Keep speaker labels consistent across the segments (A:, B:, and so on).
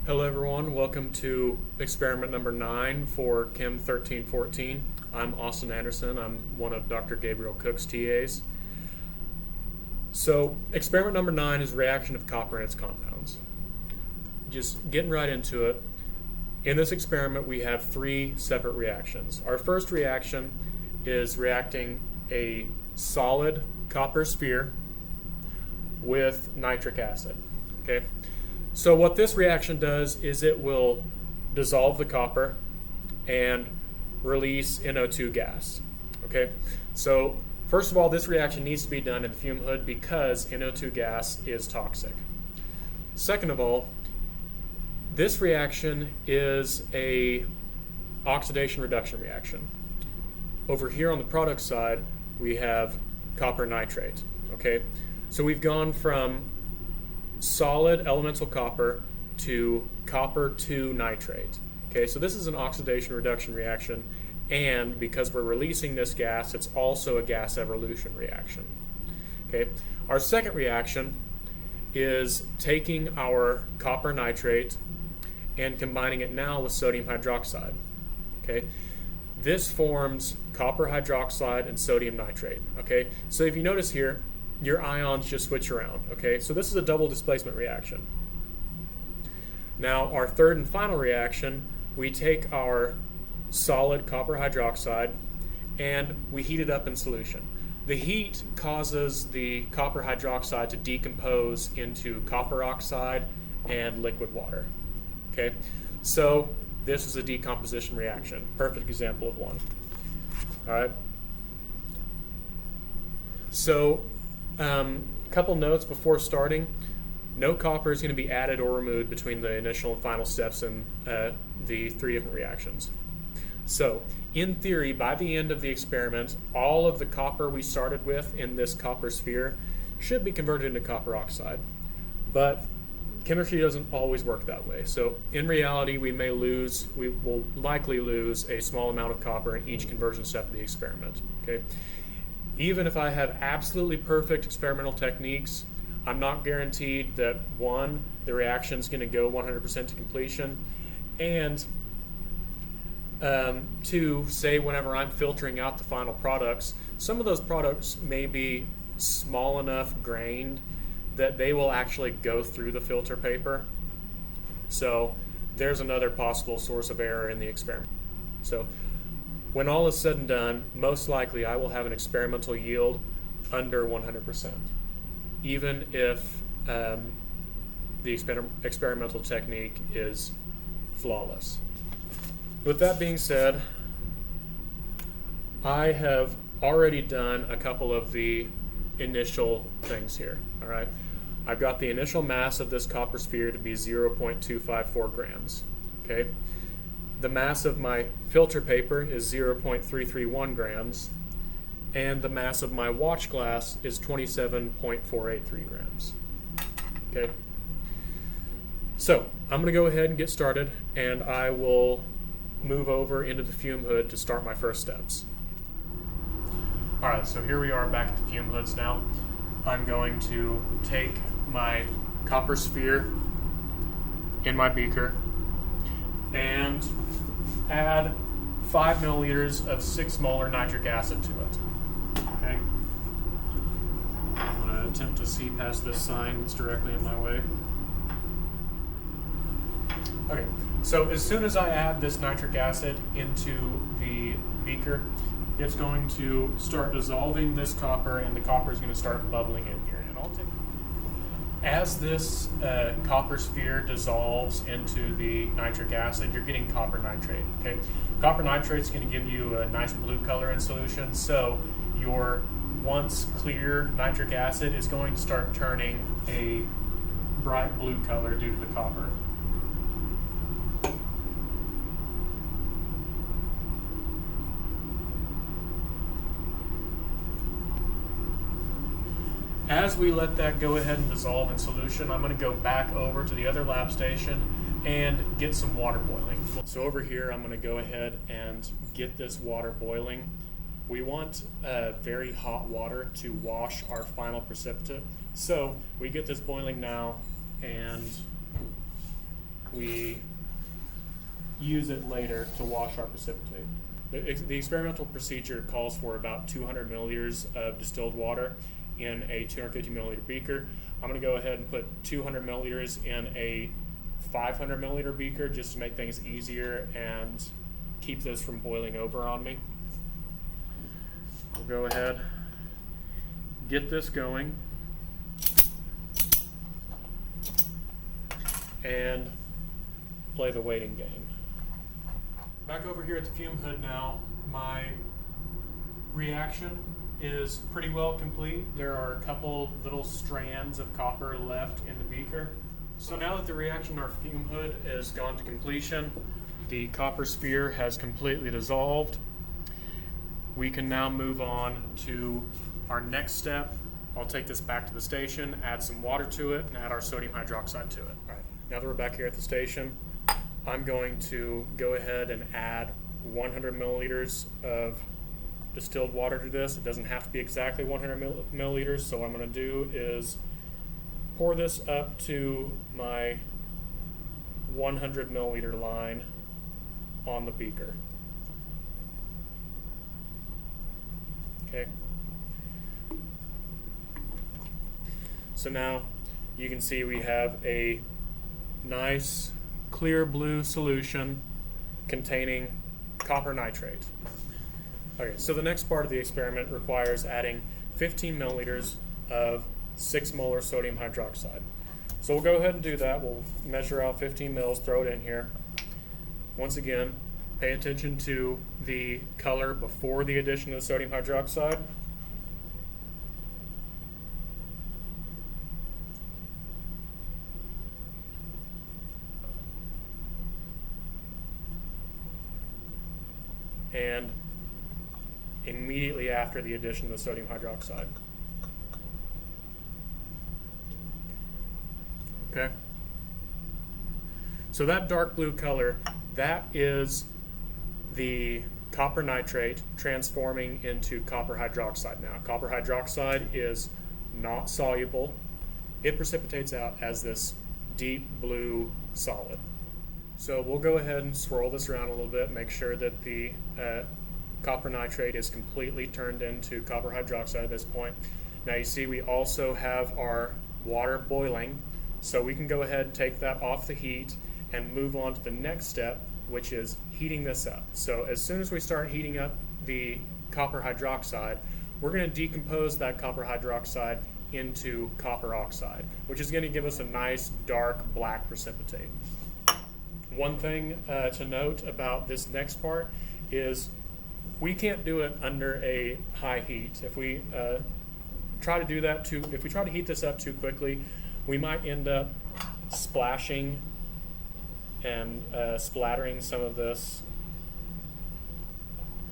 A: Hello everyone, welcome to experiment number 9 for Chem 1314. I'm Austin Anderson, I'm one of Dr. Gabriel Cook's TAs. So experiment number 9 is reaction of copper and its compounds. Just getting right into it, in this experiment we have 3 separate reactions. Our first reaction is reacting a solid copper sphere with nitric acid. Okay. So what this reaction does is it will dissolve the copper and release NO2 gas. Okay, so first of all, this reaction needs to be done in the fume hood because NO2 gas is toxic. Second of all, this reaction is a oxidation reduction reaction. Over here on the product side, we have copper nitrate. Okay, so we've gone from solid elemental copper to copper to nitrate. Okay, so this is an oxidation reduction reaction, and because we're releasing this gas, it's also a gas evolution reaction. Okay, our second reaction is taking our copper nitrate and combining it now with sodium hydroxide. Okay, this forms copper hydroxide and sodium nitrate. Okay, so if you notice here, your ions just switch around. Okay, so this is a double displacement reaction. Now our third and final reaction, we take our solid copper hydroxide and we heat it up in solution. The heat causes the copper hydroxide to decompose into copper oxide and liquid water. Okay, so this is a decomposition reaction. Perfect example of one. All right. So couple notes before starting. No copper is going to be added or removed between the initial and final steps in the 3 different reactions. So in theory, by the end of the experiment, all of the copper we started with in this copper sphere should be converted into copper oxide. But chemistry doesn't always work that way. So in reality, we will likely lose a small amount of copper in each conversion step of the experiment. Okay. Even if I have absolutely perfect experimental techniques, I'm not guaranteed that 1, the reaction is going to go 100% to completion, and 2, say whenever I'm filtering out the final products, some of those products may be small enough grained that they will actually go through the filter paper. So there's another possible source of error in the experiment. So when all is said and done, most likely I will have an experimental yield under 100%, even if the experimental technique is flawless. With that being said, I have already done a couple of the initial things here. All right, I've got the initial mass of this copper sphere to be 0.254 grams. Okay. The mass of my filter paper is 0.331 grams, and the mass of my watch glass is 27.483 grams. Okay. So I'm going to go ahead and get started, and I will move over into the fume hood to start my first steps. All right, so here we are back at the fume hoods now. I'm going to take my copper sphere in my beaker and add 5 milliliters of 6 molar nitric acid to it. Okay. I'm going to attempt to see past this sign that's directly in my way. Okay, so as soon as I add this nitric acid into the beaker, it's going to start dissolving this copper, and the copper is going to start bubbling in here. And as this copper sphere dissolves into the nitric acid, you're getting copper nitrate. Okay, copper nitrate is going to give you a nice blue color in solution. So your once clear nitric acid is going to start turning a bright blue color due to the copper. As we let that go ahead and dissolve in solution, I'm going to go back over to the other lab station and get some water boiling. So over here, I'm going to go ahead and get this water boiling. We want very hot water to wash our final precipitate. So we get this boiling now, and we use it later to wash our precipitate. The experimental procedure calls for about 200 milliliters of distilled water in a 250 milliliter beaker. I'm going to go ahead and put 200 milliliters in a 500 milliliter beaker just to make things easier and keep this from boiling over on me. We'll go ahead, get this going, and play the waiting game. Back over here at the fume hood now, my reaction is pretty well complete. There are a couple little strands of copper left in the beaker. So now that the reaction in our fume hood has gone to completion, the copper sphere has completely dissolved, we can now move on to our next step. I'll take this back to the station, add some water to it, and add our sodium hydroxide to it. All right, now that we're back here at the station, I'm going to go ahead and add 100 milliliters of distilled water to this. It doesn't have to be exactly 100 milliliters, so what I'm going to do is pour this up to my 100 milliliter line on the beaker. Okay. So now you can see we have a nice clear blue solution containing copper nitrate. Okay, so the next part of the experiment requires adding 15 milliliters of 6 molar sodium hydroxide. So we'll go ahead and do that. We'll measure out 15 mils, throw it in here. Once again, pay attention to the color before the addition of the sodium hydroxide. And immediately after the addition of the sodium hydroxide. Okay? So that dark blue color, that is the copper nitrate transforming into copper hydroxide now. Copper hydroxide is not soluble. It precipitates out as this deep blue solid. So we'll go ahead and swirl this around a little bit, make sure that the copper nitrate is completely turned into copper hydroxide at this point. Now you see we also have our water boiling, so we can go ahead and take that off the heat and move on to the next step, which is heating this up. So as soon as we start heating up the copper hydroxide, we're going to decompose that copper hydroxide into copper oxide, which is going to give us a nice dark black precipitate. One thing to note about this next part is we can't do it under a high heat. If we try to do that if we try to heat this up too quickly, we might end up splashing and splattering some of this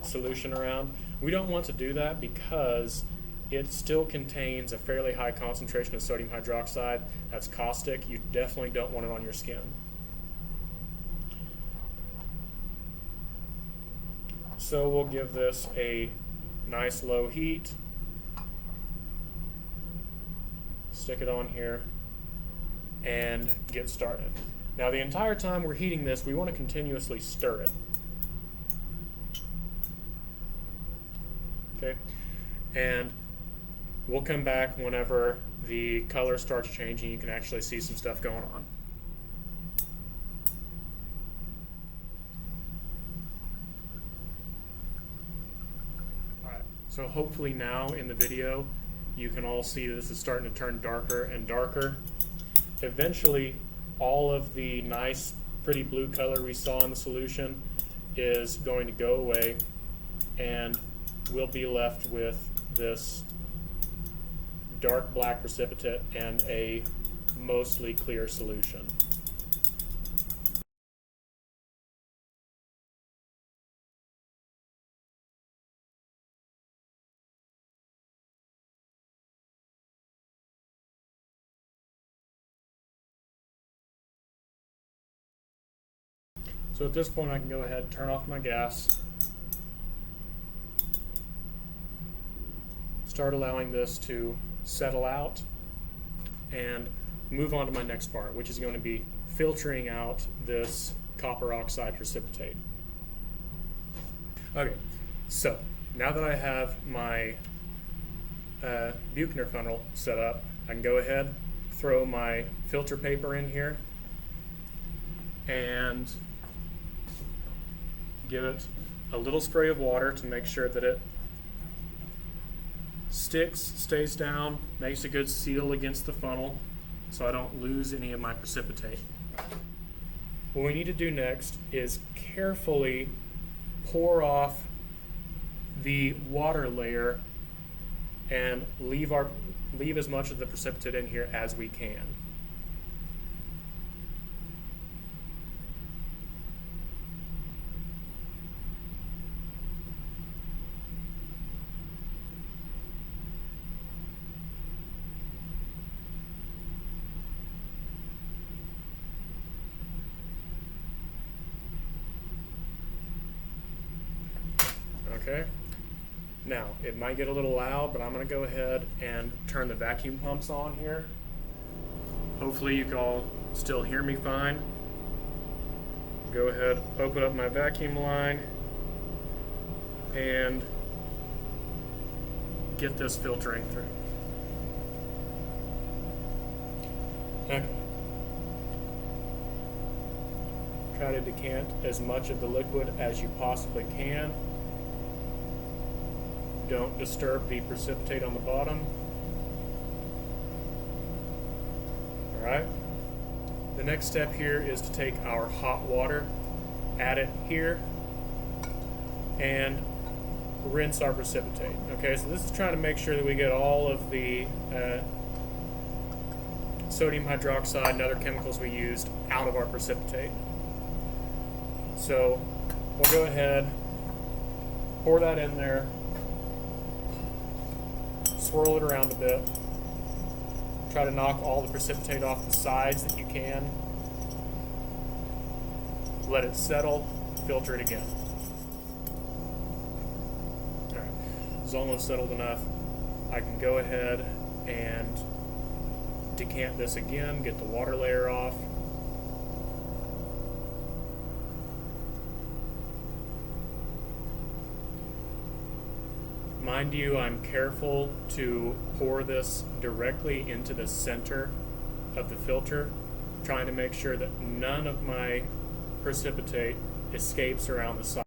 A: solution around. We don't want to do that because it still contains a fairly high concentration of sodium hydroxide. That's caustic. You definitely don't want it on your skin. So we'll give this a nice low heat. Stick it on here and get started. Now the entire time we're heating this, we want to continuously stir it. Okay, and we'll come back whenever the color starts changing. You can actually see some stuff going on. Alright, so hopefully now in the video you can all see this is starting to turn darker and darker. Eventually all of the nice pretty blue color we saw in the solution is going to go away, and we'll be left with this dark black precipitate and a mostly clear solution. So at this point I can go ahead and turn off my gas, start allowing this to settle out, and move on to my next part, which is going to be filtering out this copper oxide precipitate. Okay, so now that I have my Buchner funnel set up, I can go ahead, throw my filter paper in here, and give it a little spray of water to make sure that it sticks, stays down, makes a good seal against the funnel so I don't lose any of my precipitate. What we need to do next is carefully pour off the water layer and leave as much of the precipitate in here as we can. Okay. Now, it might get a little loud, but I'm going to go ahead and turn the vacuum pumps on here. Hopefully you can all still hear me fine. Go ahead, open up my vacuum line, and get this filtering through. Okay. Try to decant as much of the liquid as you possibly can. Don't disturb the precipitate on the bottom. All right. The next step here is to take our hot water, add it here, and rinse our precipitate. Okay, so this is trying to make sure that we get all of the sodium hydroxide and other chemicals we used out of our precipitate. So we'll go ahead, pour that in there, swirl it around a bit, try to knock all the precipitate off the sides that you can, let it settle, filter it again. Alright, it's almost settled enough. I can go ahead and decant this again, get the water layer off. Mind you, I'm careful to pour this directly into the center of the filter, trying to make sure that none of my precipitate escapes around the side.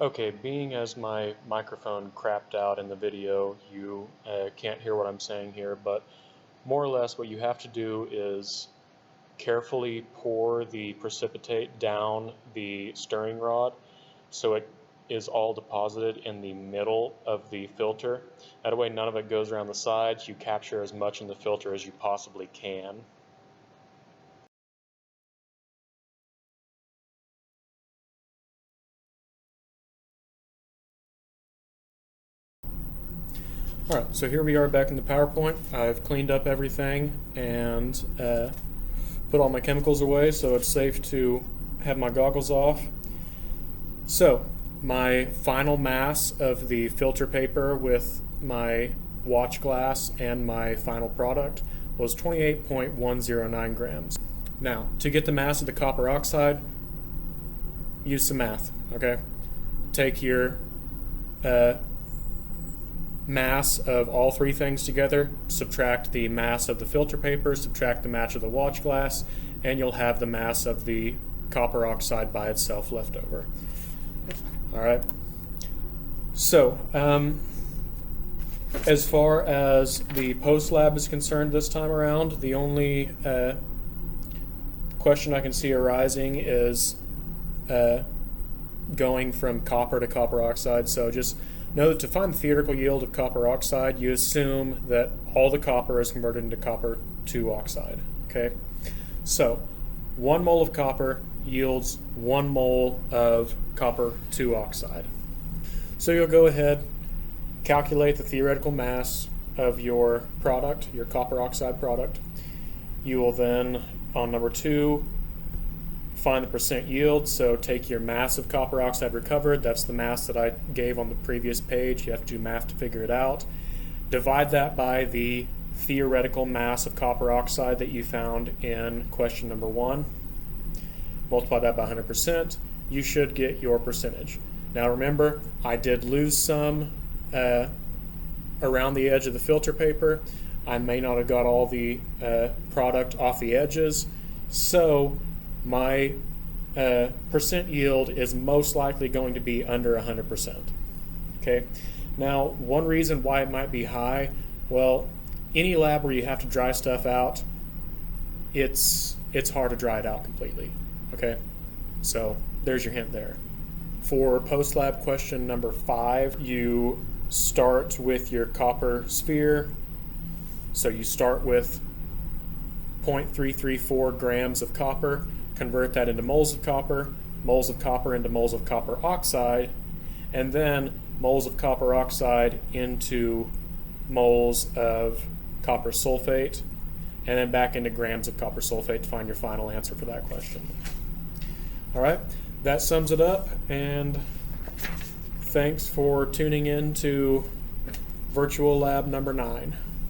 A: Okay, being as my microphone crapped out in the video, you can't hear what I'm saying here, but more or less what you have to do is carefully pour the precipitate down the stirring rod so it is all deposited in the middle of the filter. That way none of it goes around the sides. You capture as much in the filter as you possibly can. Alright, so here we are back in the PowerPoint. I've cleaned up everything and put all my chemicals away, so it's safe to have my goggles off. So, my final mass of the filter paper with my watch glass and my final product was 28.109 grams. Now, to get the mass of the copper oxide, use some math, okay? Take your mass of all three things together, subtract the mass of the filter paper, subtract the mass of the watch glass, and you'll have the mass of the copper oxide by itself left over. Alright, so as far as the post lab is concerned this time around, the only question I can see arising is going from copper to copper oxide. So just know that to find the theoretical yield of copper oxide, you assume that all the copper is converted into copper 2 oxide. Okay, so 1 mole of copper yields 1 mole of copper 2 oxide. So you'll go ahead, calculate the theoretical mass of your product, your copper oxide product, You will then, on number 2, find the percent yield. So take your mass of copper oxide recovered. That's the mass that I gave on the previous page. You have to do math to figure it out. Divide that by the theoretical mass of copper oxide that you found in question number 1. Multiply that by 100%. You should get your percentage. Now remember, I did lose some around the edge of the filter paper. I may not have got all the product off the edges, so my percent yield is most likely going to be under 100%. Okay. Now, one reason why it might be high, well, any lab where you have to dry stuff out, it's hard to dry it out completely. Okay, so there's your hint there. For post-lab question number 5, you start with your copper sphere. So you start with 0.334 grams of copper, convert that into moles of copper into moles of copper oxide, and then moles of copper oxide into moles of copper sulfate, and then back into grams of copper sulfate to find your final answer for that question. All right, that sums it up, and thanks for tuning in to Virtual Lab number 9.